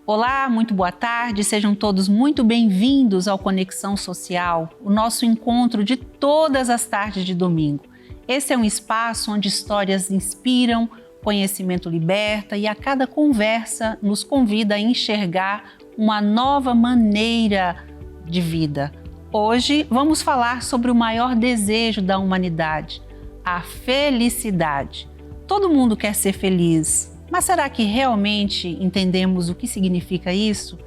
Olá, muito boa tarde, sejam todos muito bem-vindos ao Conexão Social, o nosso encontro de todas as tardes de domingo. Esse é um espaço onde histórias inspiram, conhecimento liberta e a cada conversa nos convida a enxergar uma nova maneira de vida. Hoje vamos falar sobre o maior desejo da humanidade, a felicidade. Todo mundo quer ser feliz. Mas será que realmente entendemos o que significa isso?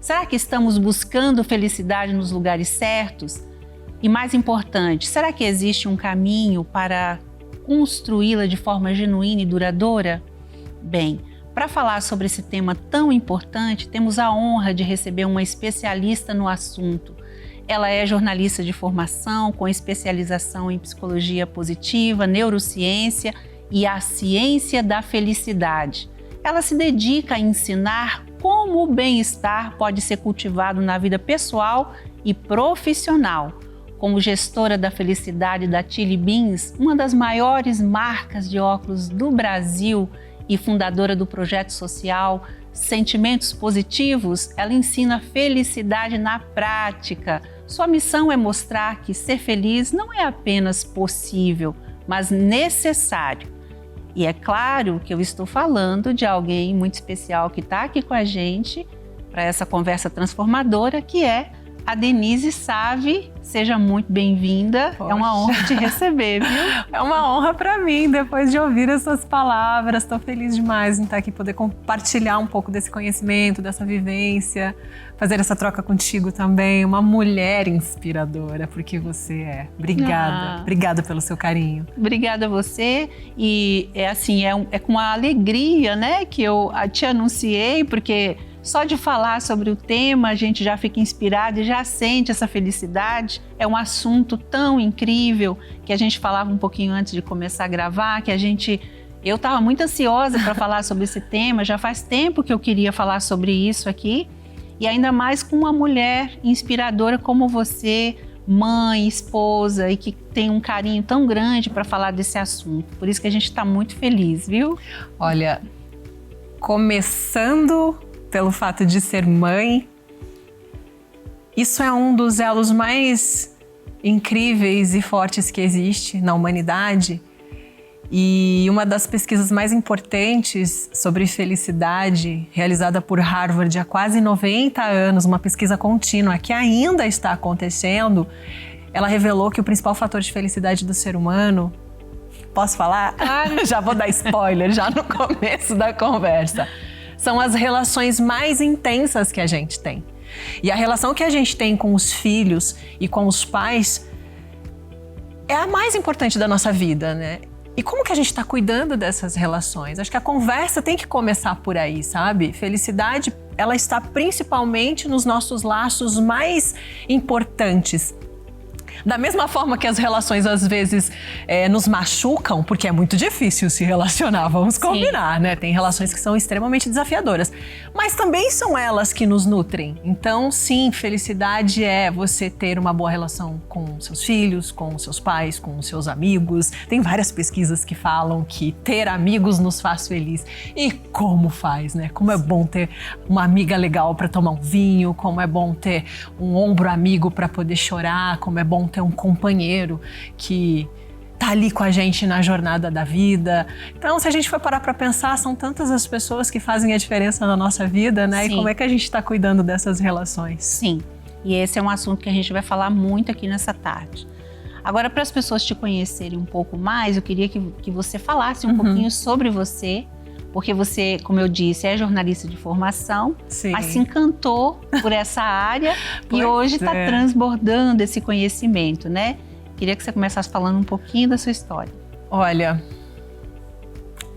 Será que estamos buscando felicidade nos lugares certos? E mais importante, será que existe um caminho para construí-la de forma genuína e duradoura? Bem, para falar sobre esse tema tão importante, temos a honra de receber uma especialista no assunto. Ela é jornalista de formação, com especialização em psicologia positiva, neurociência e a ciência da felicidade. Ela se dedica a ensinar como o bem-estar pode ser cultivado na vida pessoal e profissional. Como gestora da felicidade da Chili Beans, uma das maiores marcas de óculos do Brasil e fundadora do projeto social Sentimentos Positivos, ela ensina felicidade na prática. Sua missão é mostrar que ser feliz não é apenas possível, mas necessário. E é claro que eu estou falando de alguém muito especial que está aqui com a gente para essa conversa transformadora, que é a Denise Savi. Seja muito bem-vinda. É uma honra te receber, viu? É uma honra para mim, depois de ouvir as suas palavras. Estou feliz demais em estar aqui, poder compartilhar um pouco desse conhecimento, dessa vivência, fazer essa troca contigo também. Uma mulher inspiradora, porque você é. Obrigada. Obrigada pelo seu carinho. Obrigada a você. E é assim, é com uma alegria, né, que eu te anunciei, porque só de falar sobre o tema a gente já fica inspirado e já sente essa felicidade. É um assunto tão incrível que a gente falava um pouquinho antes de começar a gravar, eu estava muito ansiosa para falar sobre esse tema, já faz tempo que eu queria falar sobre isso aqui, e ainda mais com uma mulher inspiradora como você, mãe, esposa, e que tem um carinho tão grande para falar desse assunto. Por isso que a gente está muito feliz, viu? Olha, começando pelo fato de ser mãe, isso é um dos elos mais incríveis e fortes que existe na humanidade. E uma das pesquisas mais importantes sobre felicidade, realizada por Harvard há quase 90 anos, uma pesquisa contínua que ainda está acontecendo, ela revelou que o principal fator de felicidade do ser humano... Posso falar? Já vou dar spoiler, já no começo da conversa. São as relações mais intensas que a gente tem. E a relação que a gente tem com os filhos e com os pais é a mais importante da nossa vida, né? E como que a gente está cuidando dessas relações? Acho que a conversa tem que começar por aí, sabe? Felicidade, ela está principalmente nos nossos laços mais importantes. Da mesma forma que as relações às vezes nos machucam, porque é muito difícil se relacionar, vamos combinar, né? Tem relações que são extremamente desafiadoras, mas também são elas que nos nutrem. Então, sim, felicidade é você ter uma boa relação com seus filhos, com seus pais, com seus amigos. Tem várias pesquisas que falam que ter amigos nos faz feliz. E como faz, né? Como é bom ter uma amiga legal para tomar um vinho, como é bom ter um ombro amigo para poder chorar, como é bom ter um companheiro que tá ali com a gente na jornada da vida. Então, se a gente for parar para pensar, são tantas as pessoas que fazem a diferença na nossa vida, né? Sim. E como é que a gente está cuidando dessas relações? Sim, e esse é um assunto que a gente vai falar muito aqui nessa tarde. Agora, para as pessoas te conhecerem um pouco mais, eu queria que você falasse um pouquinho sobre você, porque você, como eu disse, é jornalista de formação, Sim. mas se encantou por essa área e hoje está transbordando esse conhecimento, né? Queria que você começasse falando um pouquinho da sua história. Olha,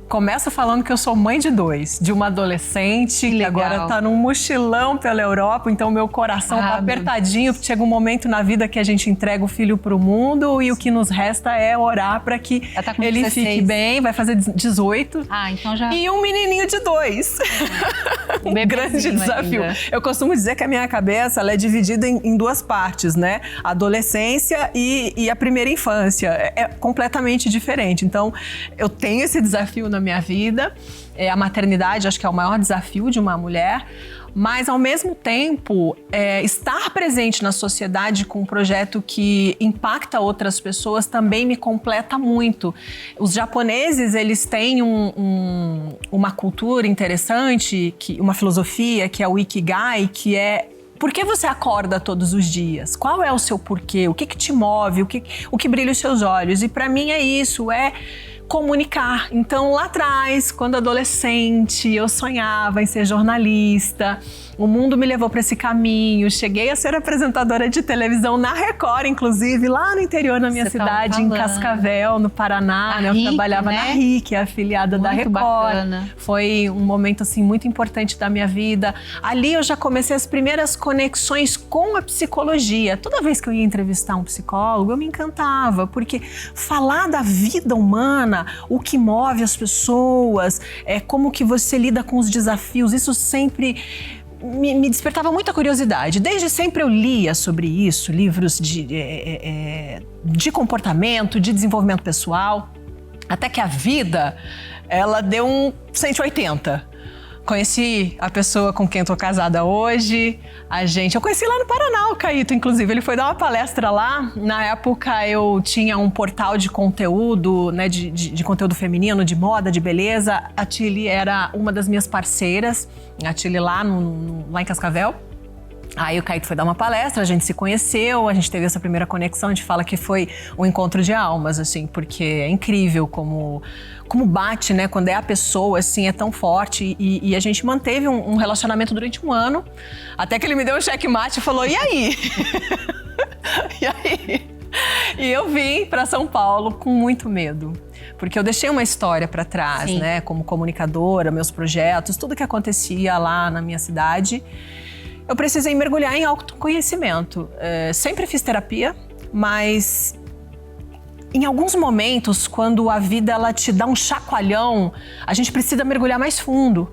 começo falando que eu sou mãe de 2, de uma adolescente que agora tá num mochilão pela Europa, então meu coração tá apertadinho, chega um momento na vida que a gente entrega o filho pro mundo e o que nos resta é orar para que tá ele 16. Fique bem, vai fazer 18. Então já... E um menininho de 2. Um grande desafio. Ainda. Eu costumo dizer que a minha cabeça ela é dividida em 2 partes, né? A adolescência e a primeira infância. É completamente diferente. Então, eu tenho esse desafio na minha vida. A maternidade, acho que é o maior desafio de uma mulher. Mas, ao mesmo tempo, estar presente na sociedade com um projeto que impacta outras pessoas também me completa muito. Os japoneses, eles têm uma cultura interessante, uma filosofia, que é o Ikigai, que é: por que você acorda todos os dias? Qual é o seu porquê? O que te move? O que brilha os seus olhos? E para mim é isso, é comunicar. Então, lá atrás, quando adolescente, eu sonhava em ser jornalista. O mundo me levou para esse caminho. Cheguei a ser apresentadora de televisão na Record, inclusive, lá no interior da minha cidade, em Cascavel, no Paraná. Eu trabalhava na RIC, afiliada da Record. Bacana. Foi um momento assim muito importante da minha vida. Ali eu já comecei as primeiras conexões com a psicologia. Toda vez que eu ia entrevistar um psicólogo, eu me encantava, porque falar da vida humana, o que move as pessoas, como que você lida com os desafios, isso sempre me despertava muita curiosidade. Desde sempre eu lia sobre isso, livros de comportamento, de desenvolvimento pessoal, até que a vida, ela deu um 180. Conheci a pessoa com quem estou casada hoje. Eu conheci lá no Paraná o Caíto, inclusive. Ele foi dar uma palestra lá. Na época eu tinha um portal de conteúdo, né, de conteúdo feminino, de moda, de beleza. A Tilly era uma das minhas parceiras. A Tilly lá em Cascavel. Aí o Caíto foi dar uma palestra, a gente se conheceu, a gente teve essa primeira conexão, a gente fala que foi um encontro de almas, assim, porque é incrível como bate, né, quando é a pessoa, assim, é tão forte. E a gente manteve um relacionamento durante um ano, até que ele me deu um checkmate e falou: e aí? E aí? E eu vim para São Paulo com muito medo, porque eu deixei uma história para trás, né, como comunicadora, meus projetos, tudo que acontecia lá na minha cidade. Eu precisei mergulhar em autoconhecimento. Sempre fiz terapia, mas em alguns momentos, quando a vida ela te dá um chacoalhão, a gente precisa mergulhar mais fundo.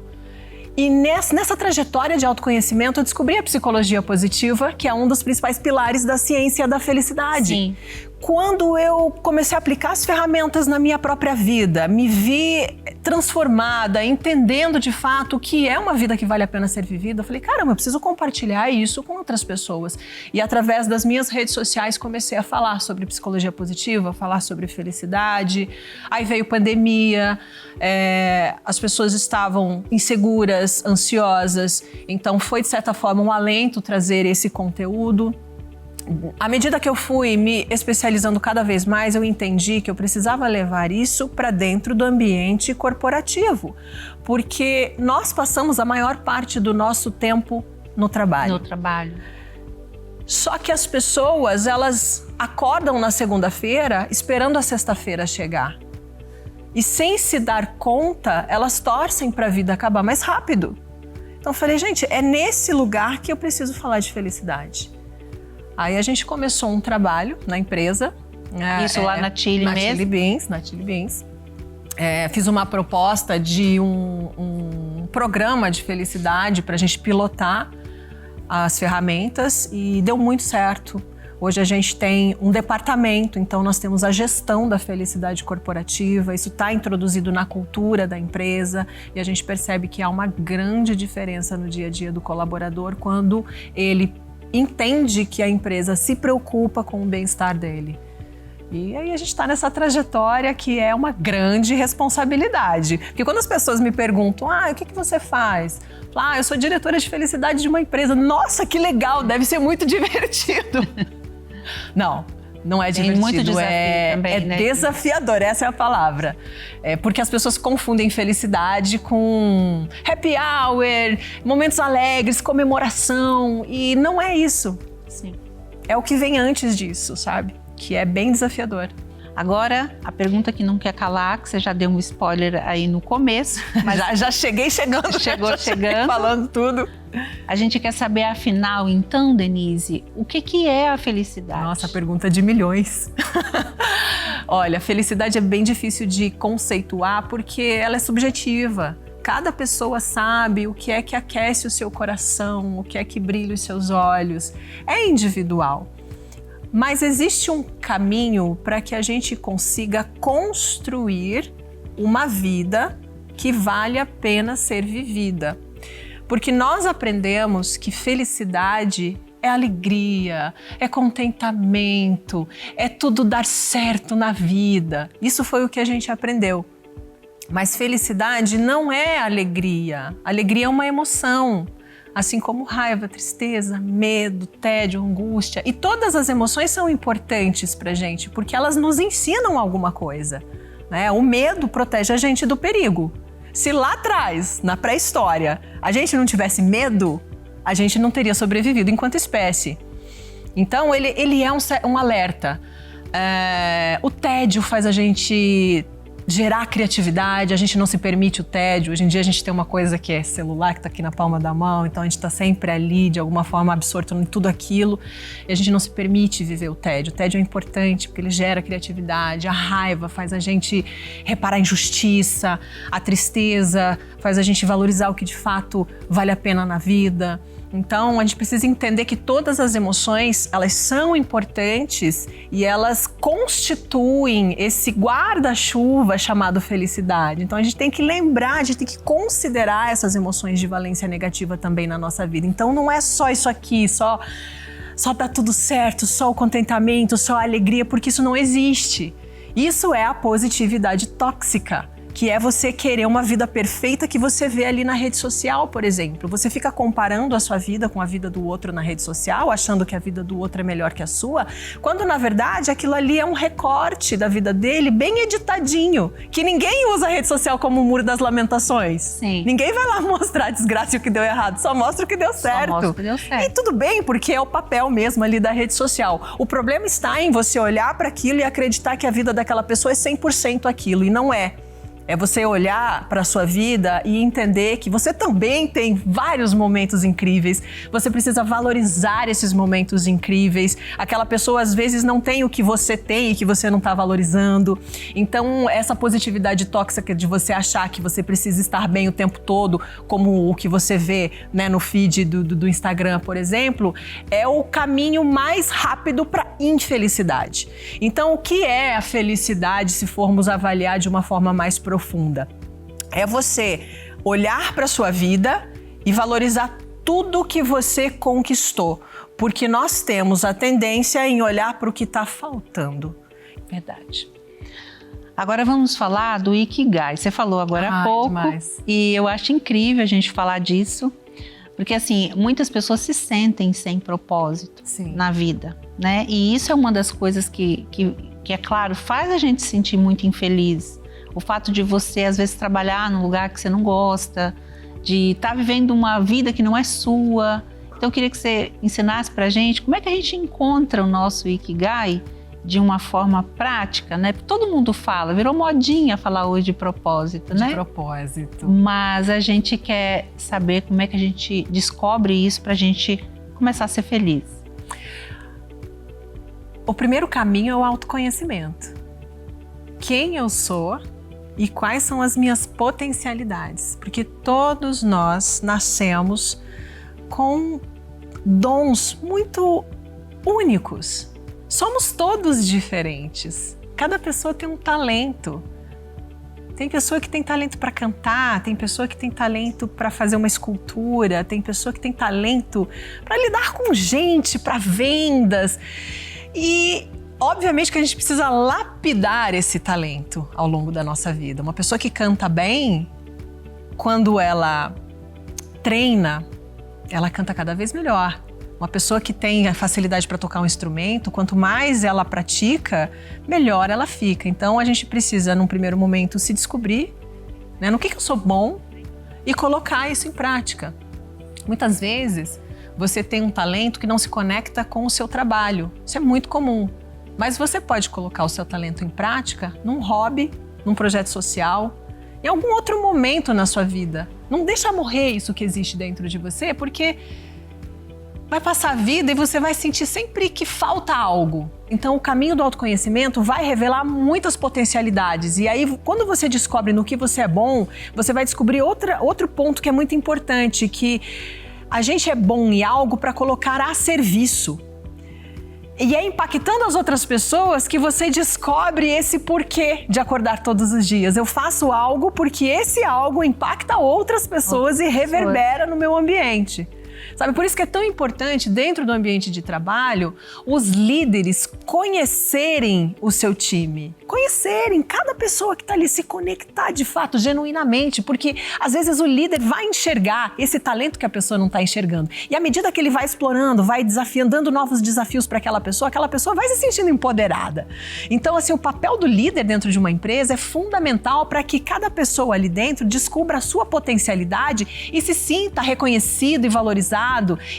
E nessa trajetória de autoconhecimento, eu descobri a psicologia positiva, que é um dos principais pilares da ciência da felicidade. Sim. Quando eu comecei a aplicar as ferramentas na minha própria vida, me vi transformada, entendendo de fato o que é uma vida que vale a pena ser vivida, eu falei: caramba, eu preciso compartilhar isso com outras pessoas. E através das minhas redes sociais comecei a falar sobre psicologia positiva, falar sobre felicidade. Aí veio pandemia, as pessoas estavam inseguras, ansiosas, então foi de certa forma um alento trazer esse conteúdo. À medida que eu fui me especializando cada vez mais, eu entendi que eu precisava levar isso para dentro do ambiente corporativo, porque nós passamos a maior parte do nosso tempo no trabalho. Só que as pessoas, elas acordam na segunda-feira esperando a sexta-feira chegar. E sem se dar conta, elas torcem para a vida acabar mais rápido. Então eu falei: gente, é nesse lugar que eu preciso falar de felicidade. Aí a gente começou um trabalho na empresa. Isso lá na Tilly mesmo? Na Tilly Beans. Fiz uma proposta de um programa de felicidade para a gente pilotar as ferramentas e deu muito certo. Hoje a gente tem um departamento, então nós temos a gestão da felicidade corporativa, isso está introduzido na cultura da empresa e a gente percebe que há uma grande diferença no dia a dia do colaborador quando ele entende que a empresa se preocupa com o bem-estar dele. E aí a gente está nessa trajetória que é uma grande responsabilidade. Porque quando as pessoas me perguntam: o que você faz? Eu sou diretora de felicidade de uma empresa. Nossa, que legal, deve ser muito divertido. Não é divertido, muito desafio também, né? Desafiador, essa é a palavra. Porque as pessoas confundem felicidade com happy hour, momentos alegres, comemoração, e não é isso. Sim. É o que vem antes disso, sabe? Que é bem desafiador. Agora, a pergunta que não quer calar, que você já deu um spoiler aí no começo. Mas já cheguei chegando. Chegou falando tudo. A gente quer saber, afinal, então, Denise, o que é a felicidade? Nossa, pergunta de milhões. Olha, a felicidade é bem difícil de conceituar porque ela é subjetiva. Cada pessoa sabe o que é que aquece o seu coração, o que é que brilha os seus olhos. É individual. Mas existe um caminho para que a gente consiga construir uma vida que vale a pena ser vivida. Porque nós aprendemos que felicidade é alegria, é contentamento, é tudo dar certo na vida. Isso foi o que a gente aprendeu. Mas felicidade não é alegria. Alegria é uma emoção. Assim como raiva, tristeza, medo, tédio, angústia. E todas as emoções são importantes pra gente, porque elas nos ensinam alguma coisa, né? O medo protege a gente do perigo. Se lá atrás, na pré-história, a gente não tivesse medo, a gente não teria sobrevivido enquanto espécie. Então, ele é um alerta. O tédio faz a gente gerar criatividade, a gente não se permite o tédio. Hoje em dia a gente tem uma coisa que é celular, que está aqui na palma da mão, então a gente está sempre ali, de alguma forma, absorto em tudo aquilo, e a gente não se permite viver o tédio. O tédio é importante porque ele gera criatividade, a raiva faz a gente reparar a injustiça, a tristeza faz a gente valorizar o que de fato vale a pena na vida. Então, a gente precisa entender que todas as emoções, elas são importantes e elas constituem esse guarda-chuva chamado felicidade. Então, a gente tem que lembrar, a gente tem que considerar essas emoções de valência negativa também na nossa vida. Então, não é só isso aqui, só tá tudo certo, só o contentamento, só a alegria, porque isso não existe. Isso é a positividade tóxica, que é você querer uma vida perfeita que você vê ali na rede social, por exemplo. Você fica comparando a sua vida com a vida do outro na rede social, achando que a vida do outro é melhor que a sua, quando na verdade aquilo ali é um recorte da vida dele, bem editadinho, que ninguém usa a rede social como o muro das lamentações. Sim. Ninguém vai lá mostrar a desgraça e o que deu errado, só mostra o que deu certo. Só mostra o que deu certo. E tudo bem, porque é o papel mesmo ali da rede social. O problema está em você olhar para aquilo e acreditar que a vida daquela pessoa é 100% aquilo, e não é. É você olhar para a sua vida e entender que você também tem vários momentos incríveis. Você precisa valorizar esses momentos incríveis. Aquela pessoa às vezes não tem o que você tem e que você não está valorizando. Então, essa positividade tóxica de você achar que você precisa estar bem o tempo todo, como o que você vê, né, no feed do Instagram, por exemplo, é o caminho mais rápido para infelicidade. Então, o que é a felicidade se formos avaliar de uma forma mais profunda? É você olhar para a sua vida e valorizar tudo que você conquistou, porque nós temos a tendência em olhar para o que está faltando. Verdade. Agora vamos falar do Ikigai. Você falou agora há pouco, demais. E eu acho incrível a gente falar disso, porque assim, muitas pessoas se sentem sem propósito na vida, né? E isso é uma das coisas que é claro, faz a gente se sentir muito infeliz. O fato de você, às vezes, trabalhar num lugar que você não gosta, de estar vivendo uma vida que não é sua. Então, eu queria que você ensinasse pra gente como é que a gente encontra o nosso Ikigai de uma forma prática, né? Todo mundo fala, virou modinha falar hoje de propósito, né? De propósito. Mas a gente quer saber como é que a gente descobre isso pra gente começar a ser feliz. O primeiro caminho é o autoconhecimento. Quem eu sou e quais são as minhas potencialidades, porque todos nós nascemos com dons muito únicos. Somos todos diferentes. Cada pessoa tem um talento. Tem pessoa que tem talento para cantar, tem pessoa que tem talento para fazer uma escultura, tem pessoa que tem talento para lidar com gente, para vendas. E obviamente que a gente precisa lapidar esse talento ao longo da nossa vida. Uma pessoa que canta bem, quando ela treina, ela canta cada vez melhor. Uma pessoa que tem a facilidade para tocar um instrumento, quanto mais ela pratica, melhor ela fica. Então a gente precisa, num primeiro momento, se descobrir, né, no que eu sou bom e colocar isso em prática. Muitas vezes você tem um talento que não se conecta com o seu trabalho. Isso é muito comum. Mas você pode colocar o seu talento em prática num hobby, num projeto social, em algum outro momento na sua vida. Não deixa morrer isso que existe dentro de você, porque vai passar a vida e você vai sentir sempre que falta algo. Então, o caminho do autoconhecimento vai revelar muitas potencialidades. E aí, quando você descobre no que você é bom, você vai descobrir outro ponto que é muito importante, que a gente é bom em algo para colocar a serviço. E é impactando as outras pessoas que você descobre esse porquê de acordar todos os dias. Eu faço algo porque esse algo impacta outras pessoas e reverbera no meu ambiente. Sabe, por isso que é tão importante, dentro do ambiente de trabalho, os líderes conhecerem o seu time. Conhecerem cada pessoa que está ali, se conectar de fato, genuinamente, porque às vezes o líder vai enxergar esse talento que a pessoa não está enxergando. E à medida que ele vai explorando, vai desafiando, dando novos desafios para aquela pessoa vai se sentindo empoderada. Então, assim, o papel do líder dentro de uma empresa é fundamental para que cada pessoa ali dentro descubra a sua potencialidade e se sinta reconhecido e valorizado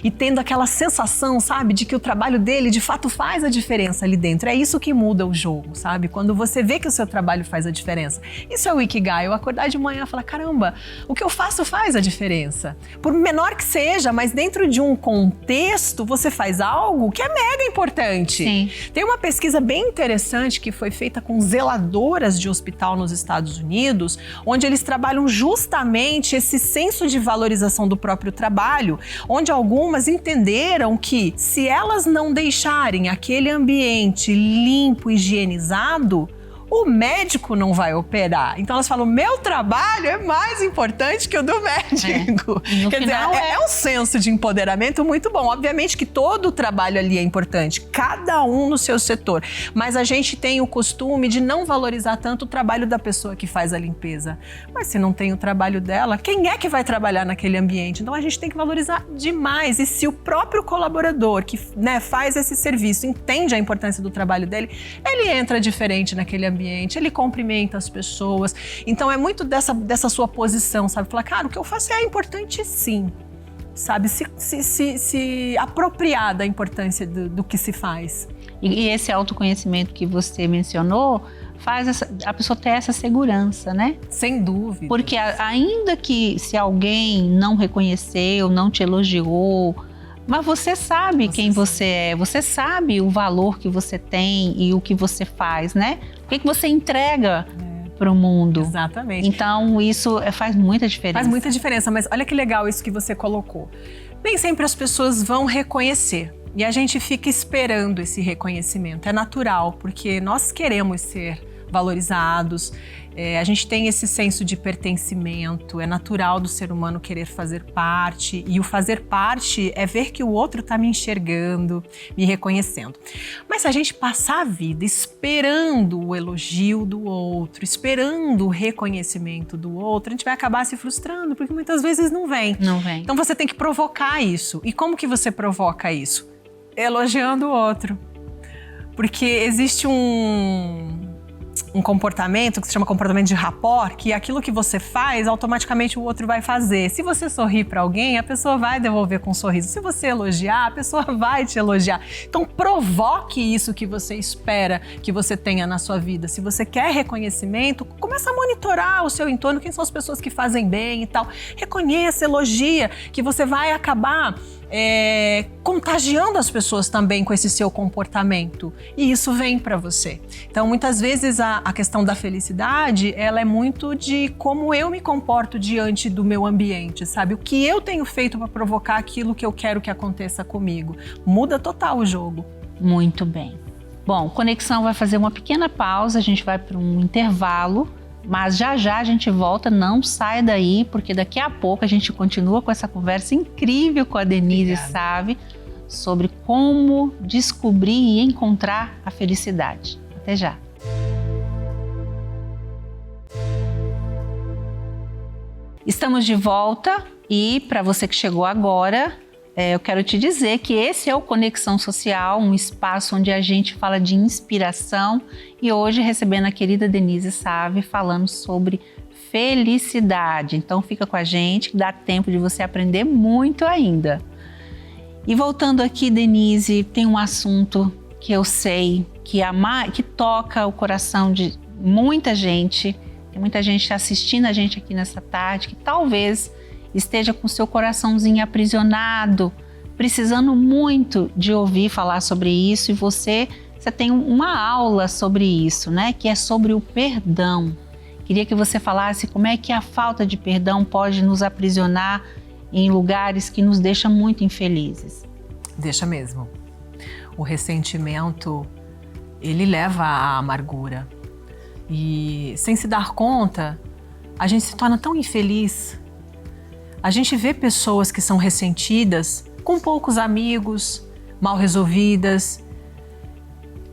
e tendo aquela sensação, sabe, de que o trabalho dele de fato faz a diferença ali dentro. É isso que muda o jogo, sabe? Quando você vê que o seu trabalho faz a diferença. Isso é o Ikigai, eu acordar de manhã e falar, caramba, o que eu faço faz a diferença. Por menor que seja, mas dentro de um contexto, você faz algo que é mega importante. Sim. Tem uma pesquisa bem interessante que foi feita com zeladoras de hospital nos Estados Unidos, onde eles trabalham justamente esse senso de valorização do próprio trabalho, onde algumas entenderam que se elas não deixarem aquele ambiente limpo, higienizado, o médico não vai operar. Então elas falam, meu trabalho é mais importante que o do médico. Quer dizer, é um senso de empoderamento muito bom. Obviamente que todo o trabalho ali é importante, cada um no seu setor. Mas a gente tem o costume de não valorizar tanto o trabalho da pessoa que faz a limpeza. Mas se não tem o trabalho dela, quem é que vai trabalhar naquele ambiente? Então a gente tem que valorizar demais. E se o próprio colaborador que, né, faz esse serviço entende a importância do trabalho dele, ele entra diferente naquele ambiente, ele cumprimenta as pessoas. Então é muito dessa sua posição, sabe? Falar, cara, o que eu faço é importante sim, sabe? Se apropriar da importância do que se faz. E esse autoconhecimento que você mencionou faz a pessoa ter essa segurança, né? Sem dúvida. Porque ainda que se alguém não reconheceu, não te elogiou, mas você sabe quem você é, você sabe o valor que você tem e o que você faz, né? O que você entrega para o mundo. Exatamente. Então, isso faz muita diferença. Faz muita diferença, mas olha que legal isso que você colocou. Nem sempre as pessoas vão reconhecer. E a gente fica esperando esse reconhecimento. É natural, porque nós queremos ser valorizados, a gente tem esse senso de pertencimento, é natural do ser humano querer fazer parte, e o fazer parte é ver que o outro está me enxergando, me reconhecendo. Mas se a gente passar a vida esperando o elogio do outro, esperando o reconhecimento do outro, a gente vai acabar se frustrando, porque muitas vezes não vem. Não vem. Então você tem que provocar isso. E como que você provoca isso? Elogiando o outro. Porque existe um comportamento que se chama comportamento de rapport, que aquilo que você faz, automaticamente o outro vai fazer. Se você sorrir para alguém, a pessoa vai devolver com um sorriso. Se você elogiar, a pessoa vai te elogiar. Então provoque isso que você espera que você tenha na sua vida. Se você quer reconhecimento, começa a monitorar o seu entorno, quem são as pessoas que fazem bem e tal. Reconheça, elogia, que você vai acabar contagiando as pessoas também com esse seu comportamento, e isso vem para você. Então muitas vezes a questão da felicidade, ela é muito de como eu me comporto diante do meu ambiente, sabe? O que eu tenho feito para provocar aquilo que eu quero que aconteça comigo. Muda total o jogo. Muito bem. Bom, Conexão vai fazer uma pequena pausa, a gente vai para um intervalo. Mas já a gente volta, não sai daí, porque daqui a pouco a gente continua com essa conversa incrível com a Denise Savi sobre como descobrir e encontrar a felicidade. Até já! Estamos de volta e para você que chegou agora, eu quero te dizer que esse é o Conexão Social, um espaço onde a gente fala de inspiração, e hoje recebendo a querida Denise Savi falando sobre felicidade. Então fica com a gente que dá tempo de você aprender muito ainda. E voltando aqui, Denise, tem um assunto que eu sei que toca o coração de muita gente. Tem muita gente assistindo a gente aqui nessa tarde que talvez esteja com seu coraçãozinho aprisionado, precisando muito de ouvir falar sobre isso, e você tem uma aula sobre isso, né? Que é sobre o perdão. Queria que você falasse como é que a falta de perdão pode nos aprisionar em lugares que nos deixam muito infelizes. Deixa mesmo. O ressentimento, ele leva à amargura. E sem se dar conta, a gente se torna tão infeliz. A gente vê pessoas que são ressentidas, com poucos amigos, mal resolvidas,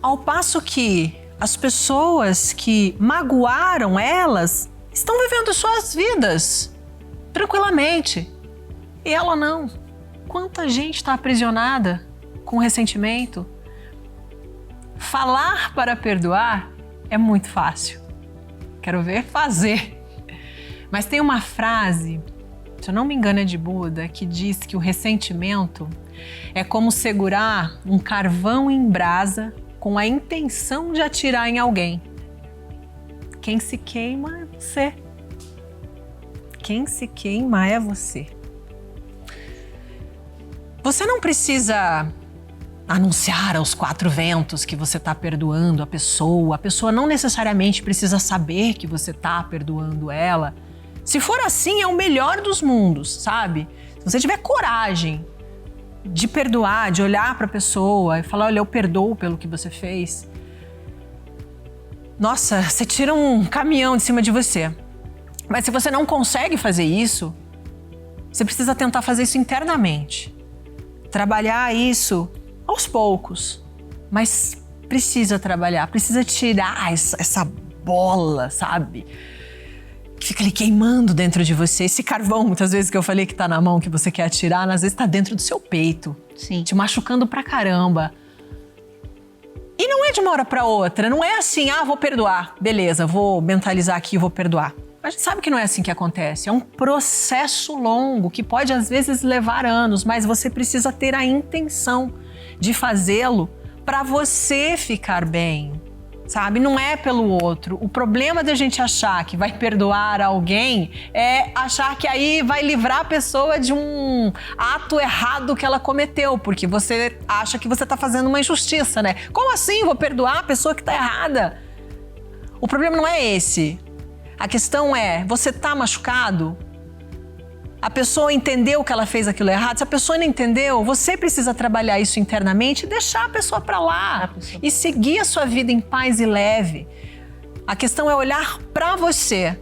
ao passo que as pessoas que magoaram elas estão vivendo suas vidas tranquilamente. E ela não. Quanta gente está aprisionada com ressentimento? Falar para perdoar é muito fácil. Quero ver fazer. Mas tem uma frase, se eu não me engano é de Buda, que diz que o ressentimento é como segurar um carvão em brasa com a intenção de atirar em alguém. Quem se queima é você. Quem se queima é você. Você não precisa anunciar aos quatro ventos que você está perdoando a pessoa não necessariamente precisa saber que você está perdoando ela. Se for assim, é o melhor dos mundos, sabe? Se você tiver coragem de perdoar, de olhar para a pessoa e falar, olha, eu perdoo pelo que você fez. Nossa, você tira um caminhão de cima de você. Mas se você não consegue fazer isso, você precisa tentar fazer isso internamente. Trabalhar isso aos poucos. Mas precisa trabalhar, precisa tirar essa bola, sabe? Que fica ali queimando dentro de você. Esse carvão, muitas vezes, que eu falei que tá na mão, que você quer atirar, às vezes tá dentro do seu peito. Sim. Te machucando pra caramba. E não é de uma hora pra outra. Não é assim, vou perdoar. Beleza, vou mentalizar aqui e vou perdoar. A gente sabe que não é assim que acontece. É um processo longo que pode, às vezes, levar anos. Mas você precisa ter a intenção de fazê-lo pra você ficar bem. Sabe? Não é pelo outro. O problema da gente achar que vai perdoar alguém é achar que aí vai livrar a pessoa de um ato errado que ela cometeu, porque você acha que você tá fazendo uma injustiça, né? Como assim vou perdoar a pessoa que tá errada? O problema não é esse. A questão é, você tá machucado? A pessoa entendeu que ela fez aquilo errado? Se a pessoa não entendeu, você precisa trabalhar isso internamente e deixar a pessoa para lá e seguir a sua vida em paz e leve. A questão é olhar para você.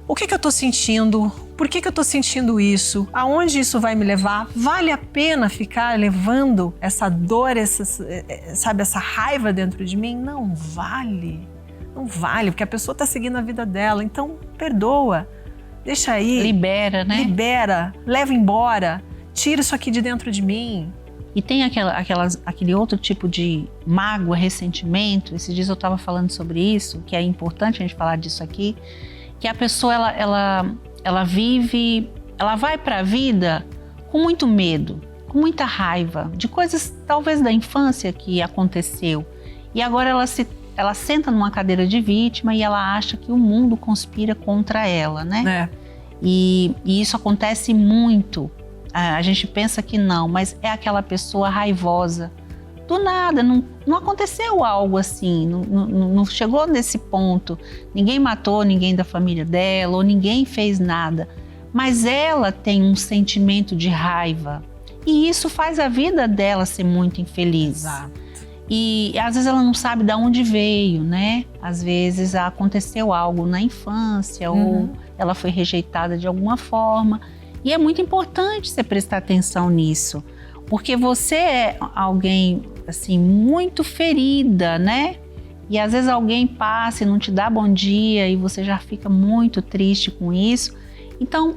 O que eu tô sentindo? Por que eu tô sentindo isso? Aonde isso vai me levar? Vale a pena ficar levando essa dor, essa raiva dentro de mim? Não vale. Não vale, porque a pessoa tá seguindo a vida dela. Então, perdoa. Deixa aí. Libera, né? Libera, leva embora, tira isso aqui de dentro de mim. E tem aquele outro tipo de mágoa, ressentimento. Esses dias eu estava falando sobre isso, que é importante a gente falar disso aqui, que a pessoa, ela vive, ela vai para a vida com muito medo, com muita raiva, de coisas talvez da infância que aconteceu. E agora ela senta numa cadeira de vítima e ela acha que o mundo conspira contra ela, né? E isso acontece muito. A gente pensa que não, mas é aquela pessoa raivosa. Do nada, não aconteceu algo assim, não chegou nesse ponto. Ninguém matou ninguém da família dela ou ninguém fez nada. Mas ela tem um sentimento de raiva e isso faz a vida dela ser muito infeliz. Exato. E às vezes ela não sabe de onde veio, né? Às vezes aconteceu algo na infância ou ela foi rejeitada de alguma forma. E é muito importante você prestar atenção nisso, porque você é alguém assim muito ferida, né? E às vezes alguém passa e não te dá bom dia e você já fica muito triste com isso. Então,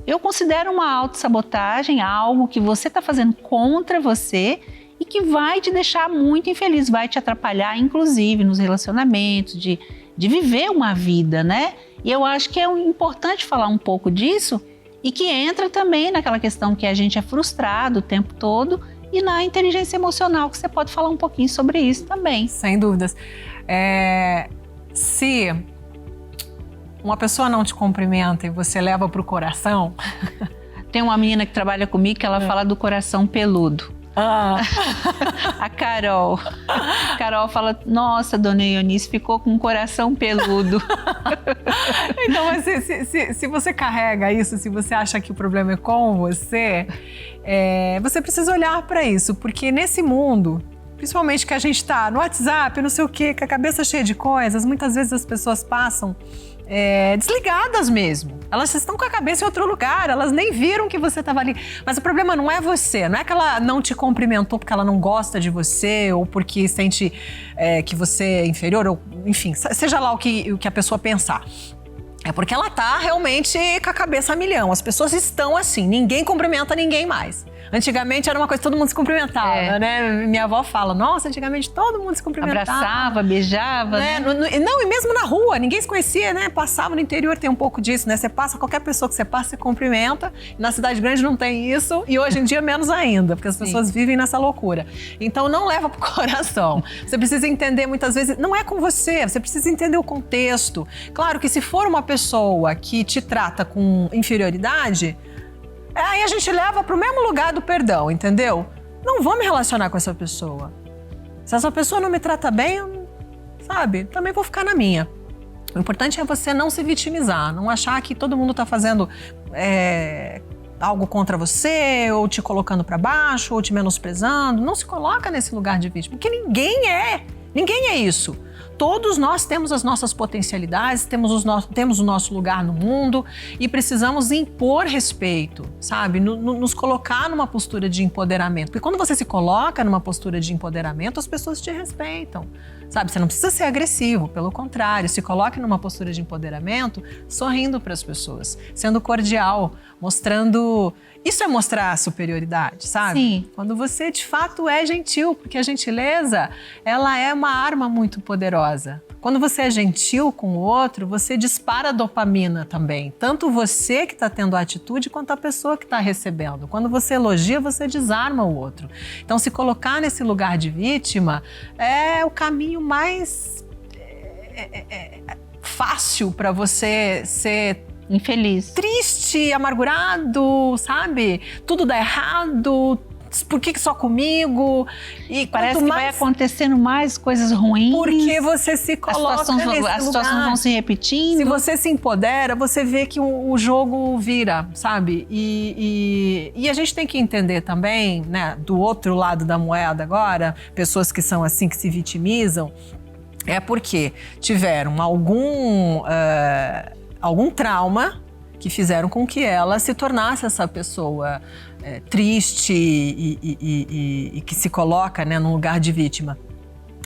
eu considero uma autossabotagem, algo que você está fazendo contra você e que vai te deixar muito infeliz, vai te atrapalhar, inclusive, nos relacionamentos, de viver uma vida, né? E eu acho que é importante falar um pouco disso e que entra também naquela questão que a gente é frustrado o tempo todo e na inteligência emocional, que você pode falar um pouquinho sobre isso também. Sem dúvidas. Se uma pessoa não te cumprimenta e você leva para o coração... Tem uma menina que trabalha comigo que ela fala do coração peludo. A Carol. A Carol fala, nossa, dona Eunice ficou com um coração peludo. Então, mas se você carrega isso, se você acha que o problema é com você, você precisa olhar para isso, porque nesse mundo principalmente que a gente tá no WhatsApp, não sei o quê, com a cabeça cheia de coisas, muitas vezes as pessoas passam desligadas mesmo. Elas estão com a cabeça em outro lugar, elas nem viram que você estava ali. Mas o problema não é você, não é que ela não te cumprimentou porque ela não gosta de você ou porque sente que você é inferior, ou enfim, seja lá o que a pessoa pensar. É porque ela tá realmente com a cabeça a milhão. As pessoas estão assim, ninguém cumprimenta ninguém mais. Antigamente era uma coisa que todo mundo se cumprimentava, né? Minha avó fala, nossa, antigamente todo mundo se cumprimentava. Abraçava, beijava, né? Não, e mesmo na rua, ninguém se conhecia, né? Passava no interior, tem um pouco disso, né? Você passa, qualquer pessoa que você passa, você cumprimenta. Na cidade grande não tem isso, e hoje em dia menos ainda, porque as pessoas vivem nessa loucura. Então não leva pro coração. Você precisa entender muitas vezes, não é com você precisa entender o contexto. Claro que se for uma pessoa que te trata com inferioridade, aí a gente leva para o mesmo lugar do perdão, entendeu? Não vou me relacionar com essa pessoa. Se essa pessoa não me trata bem, sabe, também vou ficar na minha. O importante é você não se vitimizar, não achar que todo mundo está fazendo algo contra você, ou te colocando para baixo, ou te menosprezando. Não se coloca nesse lugar de vítima, porque ninguém é isso. Todos nós temos as nossas potencialidades, temos o nosso lugar no mundo e precisamos impor respeito, sabe? Nos colocar numa postura de empoderamento. Porque quando você se coloca numa postura de empoderamento, as pessoas te respeitam, sabe? Você não precisa ser agressivo, pelo contrário, se coloque numa postura de empoderamento, sorrindo para as pessoas, sendo cordial, mostrando... Isso é mostrar superioridade, sabe? Sim. Quando você, de fato, é gentil, porque a gentileza, ela é uma arma muito poderosa. Quando você é gentil com o outro, você dispara dopamina também. Tanto você que está tendo a atitude, quanto a pessoa que está recebendo. Quando você elogia, você desarma o outro. Então, se colocar nesse lugar de vítima é o caminho mais fácil para você ser infeliz, triste, amargurado, sabe? Tudo dá errado. Por que só comigo? E parece que vai acontecendo mais coisas ruins. Porque você se coloca as situações vão se repetindo. Se você se empodera, você vê que o jogo vira, sabe? E a gente tem que entender também, né? Do outro lado da moeda agora, pessoas que são assim, que se vitimizam, é porque tiveram algum trauma que fizeram com que ela se tornasse essa pessoa triste e que se coloca, né, num lugar de vítima.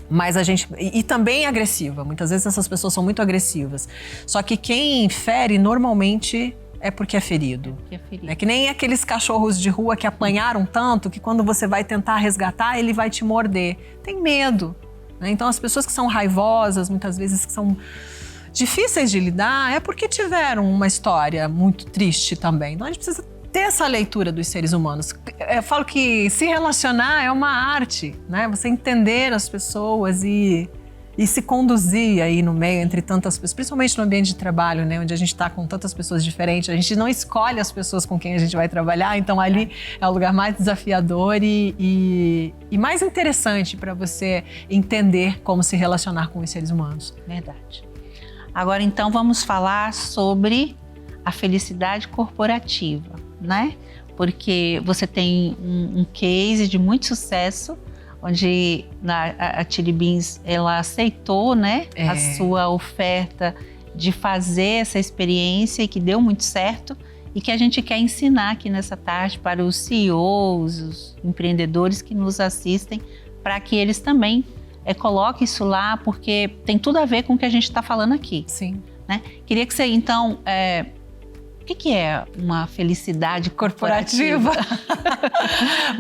Mas e também agressiva. Muitas vezes essas pessoas são muito agressivas. Só que quem fere normalmente é porque é ferido. É que nem aqueles cachorros de rua que apanharam tanto que quando você vai tentar resgatar, ele vai te morder. Tem medo, né? Então as pessoas que são raivosas, muitas vezes que são difíceis de lidar, é porque tiveram uma história muito triste também. Então a gente precisa ter essa leitura dos seres humanos. Eu falo que se relacionar é uma arte, né? Você entender as pessoas e se conduzir aí no meio entre tantas pessoas, principalmente no ambiente de trabalho, né? Onde a gente está com tantas pessoas diferentes, a gente não escolhe as pessoas com quem a gente vai trabalhar, então ali é o lugar mais desafiador e mais interessante para você entender como se relacionar com os seres humanos. Verdade. Agora, então, vamos falar sobre a felicidade corporativa, né? Porque você tem um case de muito sucesso, onde a Chili Beans, ela aceitou, né, a sua oferta de fazer essa experiência e que deu muito certo e que a gente quer ensinar aqui nessa tarde para os CEOs, os empreendedores que nos assistem, para que eles também coloque isso lá, porque tem tudo a ver com o que a gente está falando aqui. Sim. Né? Queria que você, então, o que é uma felicidade corporativa?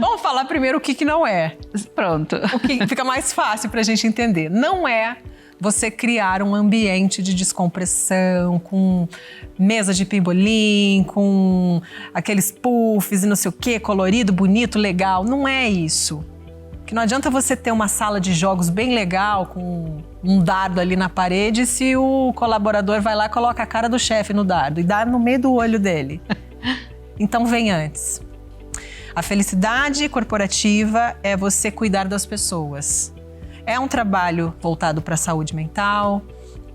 Vamos falar primeiro o que não é. Pronto. O que fica mais fácil para a gente entender. Não é você criar um ambiente de descompressão, com mesa de pimbolim, com aqueles puffs e não sei o quê, colorido, bonito, legal. Não é isso. Que não adianta você ter uma sala de jogos bem legal, com um dardo ali na parede, se o colaborador vai lá e coloca a cara do chefe no dardo e dá no meio do olho dele. Então vem antes. A felicidade corporativa é você cuidar das pessoas. É um trabalho voltado para a saúde mental,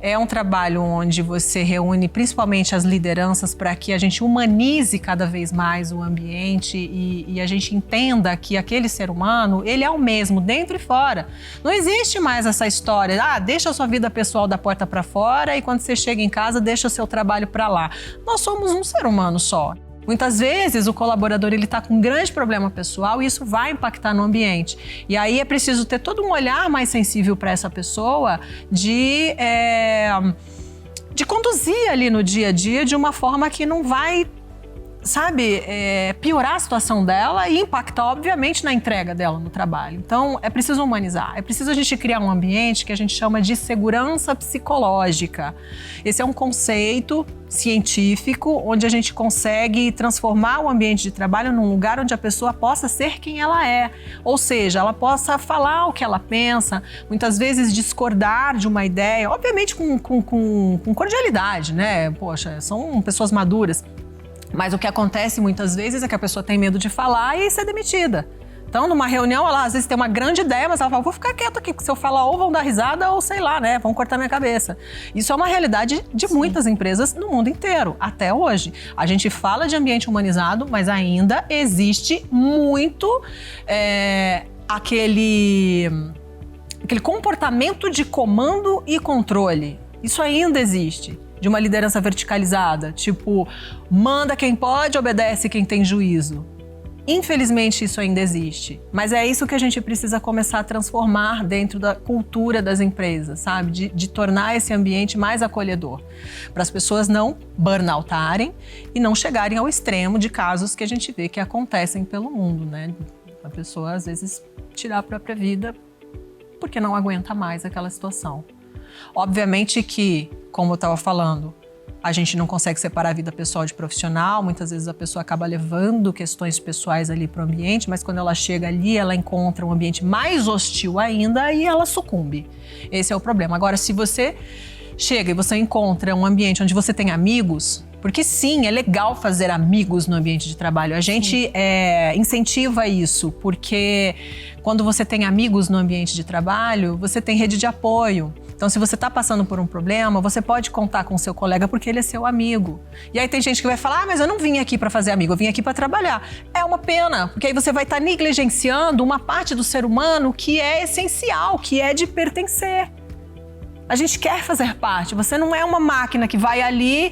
É um trabalho onde você reúne principalmente as lideranças para que a gente humanize cada vez mais o ambiente e a gente entenda que aquele ser humano, ele é o mesmo dentro e fora. Não existe mais essa história, deixa a sua vida pessoal da porta para fora e quando você chega em casa, deixa o seu trabalho para lá. Nós somos um ser humano só. Muitas vezes o colaborador ele está com um grande problema pessoal e isso vai impactar no ambiente. E aí é preciso ter todo um olhar mais sensível para essa pessoa de conduzir ali no dia a dia de uma forma que não vai, piorar a situação dela e impactar, obviamente, na entrega dela no trabalho. Então, é preciso humanizar. É preciso a gente criar um ambiente que a gente chama de segurança psicológica. Esse é um conceito científico onde a gente consegue transformar o ambiente de trabalho num lugar onde a pessoa possa ser quem ela é. Ou seja, ela possa falar o que ela pensa, muitas vezes discordar de uma ideia, obviamente com cordialidade, né? Poxa, são pessoas maduras. Mas o que acontece muitas vezes é que a pessoa tem medo de falar e ser demitida. Então, numa reunião, ela às vezes tem uma grande ideia, mas ela fala, vou ficar quieta aqui, porque se eu falar ou vão dar risada ou sei lá, né, vão cortar minha cabeça. Isso é uma realidade de muitas empresas no mundo inteiro, até hoje. A gente fala de ambiente humanizado, mas ainda existe muito aquele comportamento de comando e controle. Isso ainda existe. De uma liderança verticalizada, tipo, manda quem pode, obedece quem tem juízo. Infelizmente isso ainda existe, mas é isso que a gente precisa começar a transformar dentro da cultura das empresas, sabe? De tornar esse ambiente mais acolhedor, para as pessoas não burnoutarem e não chegarem ao extremo de casos que a gente vê que acontecem pelo mundo, né? A pessoa às vezes tirar a própria vida porque não aguenta mais aquela situação. Obviamente que, como eu estava falando, a gente não consegue separar a vida pessoal de profissional, muitas vezes a pessoa acaba levando questões pessoais ali para o ambiente, mas quando ela chega ali, ela encontra um ambiente mais hostil ainda e ela sucumbe. Esse é o problema. Agora, se você chega e você encontra um ambiente onde você tem amigos, porque sim, é legal fazer amigos no ambiente de trabalho. A gente incentiva isso, porque quando você tem amigos no ambiente de trabalho, você tem rede de apoio. Então, se você está passando por um problema, você pode contar com o seu colega porque ele é seu amigo. E aí tem gente que vai falar, mas eu não vim aqui para fazer amigo, eu vim aqui para trabalhar. É uma pena, porque aí você vai estar negligenciando uma parte do ser humano que é essencial, que é de pertencer. A gente quer fazer parte, você não é uma máquina que vai ali,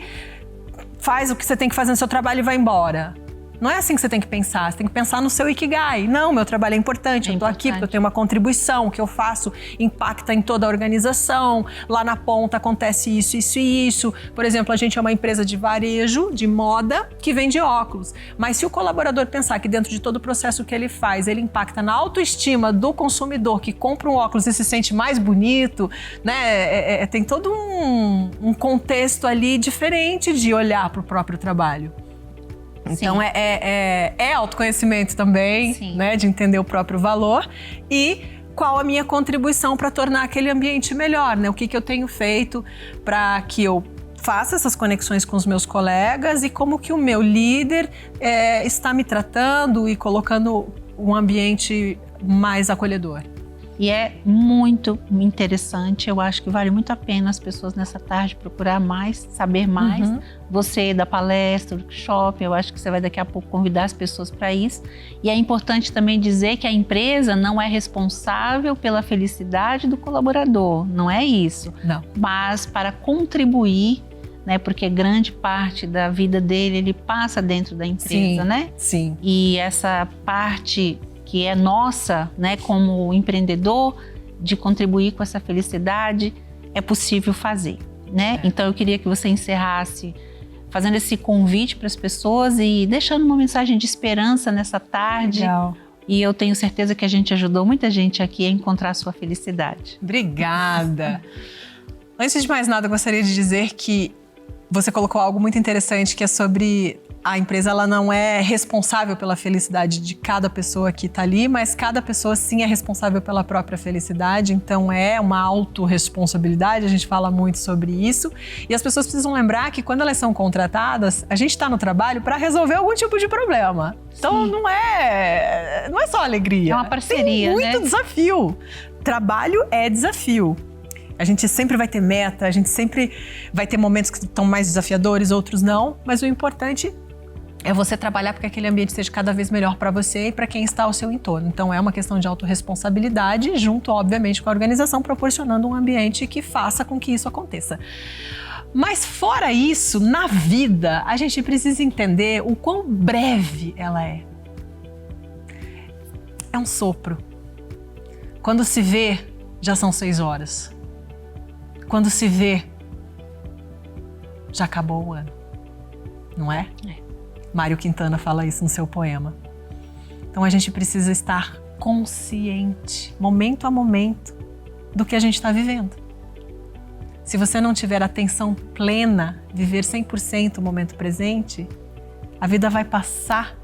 faz o que você tem que fazer no seu trabalho e vai embora. Não é assim que você tem que pensar, você tem que pensar no seu Ikigai. Não, meu trabalho é importante, eu estou aqui porque eu tenho uma contribuição, o que eu faço impacta em toda a organização, lá na ponta acontece isso, isso e isso. Por exemplo, a gente é uma empresa de varejo, de moda, que vende óculos. Mas se o colaborador pensar que dentro de todo o processo que ele faz, ele impacta na autoestima do consumidor que compra um óculos e se sente mais bonito, né? Tem todo um contexto ali diferente de olhar para o próprio trabalho. Então, é autoconhecimento também, né, de entender o próprio valor e qual a minha contribuição para tornar aquele ambiente melhor, né? O que eu tenho feito para que eu faça essas conexões com os meus colegas e como que o meu líder está me tratando e colocando um ambiente mais acolhedor. E é muito interessante, eu acho que vale muito a pena as pessoas nessa tarde procurar mais, saber mais. Você da palestra, do workshop, eu acho que você vai daqui a pouco convidar as pessoas para isso. E é importante também dizer que a empresa não é responsável pela felicidade do colaborador, não é isso. Não. Mas para contribuir, né, porque grande parte da vida dele ele passa dentro da empresa, né? Sim. E essa parte que é nossa, né, como empreendedor, de contribuir com essa felicidade, é possível fazer, né? Então eu queria que você encerrasse fazendo esse convite para as pessoas e deixando uma mensagem de esperança nessa tarde. Legal. E eu tenho certeza que a gente ajudou muita gente aqui a encontrar a sua felicidade. Obrigada. Antes de mais nada, eu gostaria de dizer que você colocou algo muito interessante, que é sobre a empresa, ela não é responsável pela felicidade de cada pessoa que está ali, mas cada pessoa sim é responsável pela própria felicidade, então é uma autorresponsabilidade, a gente fala muito sobre isso. E as pessoas precisam lembrar que quando elas são contratadas, a gente está no trabalho para resolver algum tipo de problema. Então não é só alegria. É uma parceria, tem muito desafio. Trabalho é desafio. A gente sempre vai ter meta, a gente sempre vai ter momentos que estão mais desafiadores, outros não, mas o importante é você trabalhar para que aquele ambiente seja cada vez melhor para você e para quem está ao seu entorno. Então é uma questão de autorresponsabilidade junto, obviamente, com a organização, proporcionando um ambiente que faça com que isso aconteça. Mas fora isso, na vida, a gente precisa entender o quão breve ela é. É um sopro. Quando se vê, já são 6 horas. Quando se vê, já acabou o ano. Não é? Mário Quintana fala isso no seu poema. Então a gente precisa estar consciente, momento a momento, do que a gente está vivendo. Se você não tiver atenção plena, viver 100% o momento presente, a vida vai passar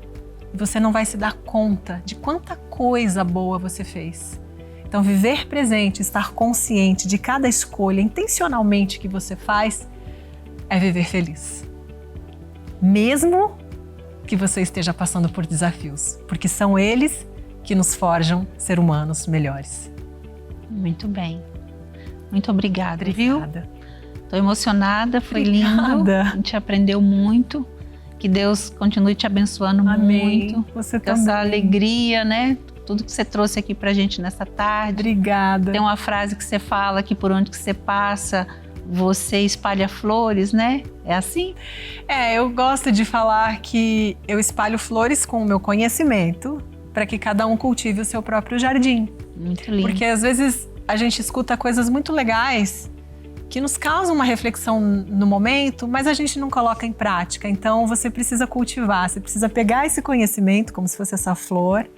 e você não vai se dar conta de quanta coisa boa você fez. Então viver presente, estar consciente de cada escolha intencionalmente que você faz, é viver feliz. Mesmo que você esteja passando por desafios, porque são eles que nos forjam ser humanos melhores. Muito bem. Muito obrigada, Obrigada. viu? Estou emocionada, foi Obrigada. lindo. A gente aprendeu muito. Que Deus continue te abençoando Amém. muito. Você Com também. essa alegria, né? Tudo que você trouxe aqui pra gente nessa tarde. Obrigada. Tem uma frase que você fala que por onde que você passa, você espalha flores, né? É assim? Eu gosto de falar que eu espalho flores com o meu conhecimento para que cada um cultive o seu próprio jardim. Muito lindo. Porque às vezes a gente escuta coisas muito legais que nos causam uma reflexão no momento, mas a gente não coloca em prática. Então você precisa cultivar, você precisa pegar esse conhecimento como se fosse essa flor,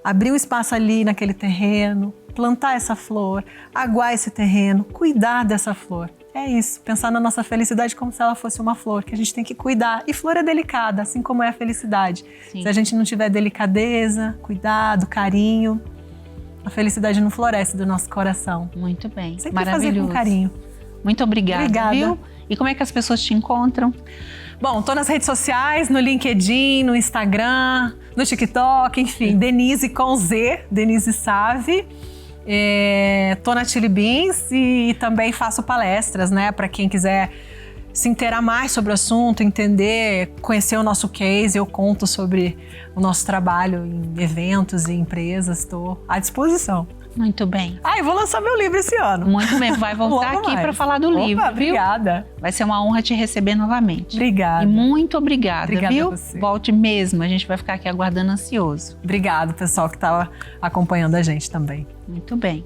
abrir um espaço ali naquele terreno, plantar essa flor, aguar esse terreno, cuidar dessa flor. É isso, pensar na nossa felicidade como se ela fosse uma flor, que a gente tem que cuidar. E flor é delicada, assim como é a felicidade. Sim. Se a gente não tiver delicadeza, cuidado, carinho, a felicidade não floresce do nosso coração. Muito bem. Sempre Maravilhoso. fazer com carinho. Muito obrigada, Obrigada. viu? E como é que as pessoas te encontram? Bom, tô nas redes sociais, no LinkedIn, no Instagram, no TikTok, enfim, Denise com Z, Denise Save. Tô na Chili Beans e também faço palestras, né? Para quem quiser se inteirar mais sobre o assunto, entender, conhecer o nosso case, eu conto sobre o nosso trabalho em eventos e empresas, estou à disposição. Muito bem. E vou lançar meu livro esse ano. Muito bem, vai voltar Logo aqui mais. para falar do livro, viu? Obrigada. Vai ser uma honra te receber novamente. Obrigada. E muito obrigada, Obrigada viu? a você. Volte mesmo, a gente vai ficar aqui aguardando ansioso. Obrigado, pessoal que estava acompanhando a gente também. Muito bem.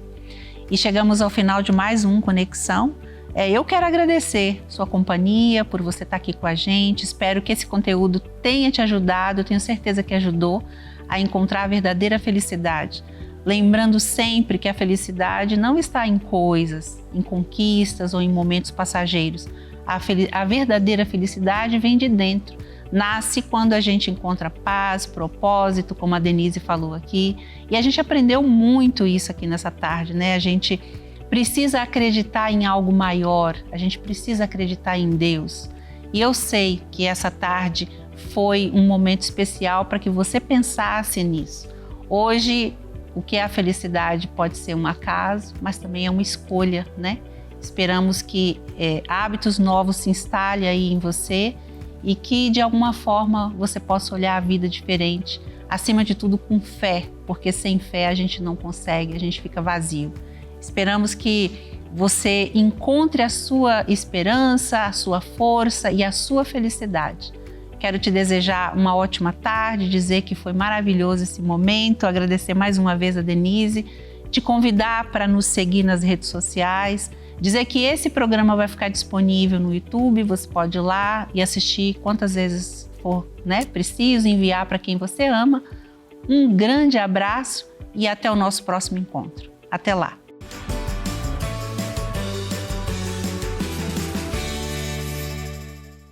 E chegamos ao final de mais um Conexão. Eu quero agradecer sua companhia, por você estar aqui com a gente. Espero que esse conteúdo tenha te ajudado, eu tenho certeza que ajudou a encontrar a verdadeira felicidade. Lembrando sempre que a felicidade não está em coisas, em conquistas ou em momentos passageiros. A verdadeira felicidade vem de dentro. Nasce quando a gente encontra paz, propósito, como a Denise falou aqui. E a gente aprendeu muito isso aqui nessa tarde, né? A gente precisa acreditar em algo maior, a gente precisa acreditar em Deus. E eu sei que essa tarde foi um momento especial para que você pensasse nisso. Hoje, o que é a felicidade pode ser um acaso, mas também é uma escolha, né? Esperamos que hábitos novos se instalem aí em você e que, de alguma forma, você possa olhar a vida diferente. Acima de tudo, com fé, porque sem fé a gente não consegue, a gente fica vazio. Esperamos que você encontre a sua esperança, a sua força e a sua felicidade. Quero te desejar uma ótima tarde, dizer que foi maravilhoso esse momento, agradecer mais uma vez a Denise, te convidar para nos seguir nas redes sociais, dizer que esse programa vai ficar disponível no YouTube, você pode ir lá e assistir quantas vezes for, né, preciso, enviar para quem você ama. Um grande abraço e até o nosso próximo encontro. Até lá!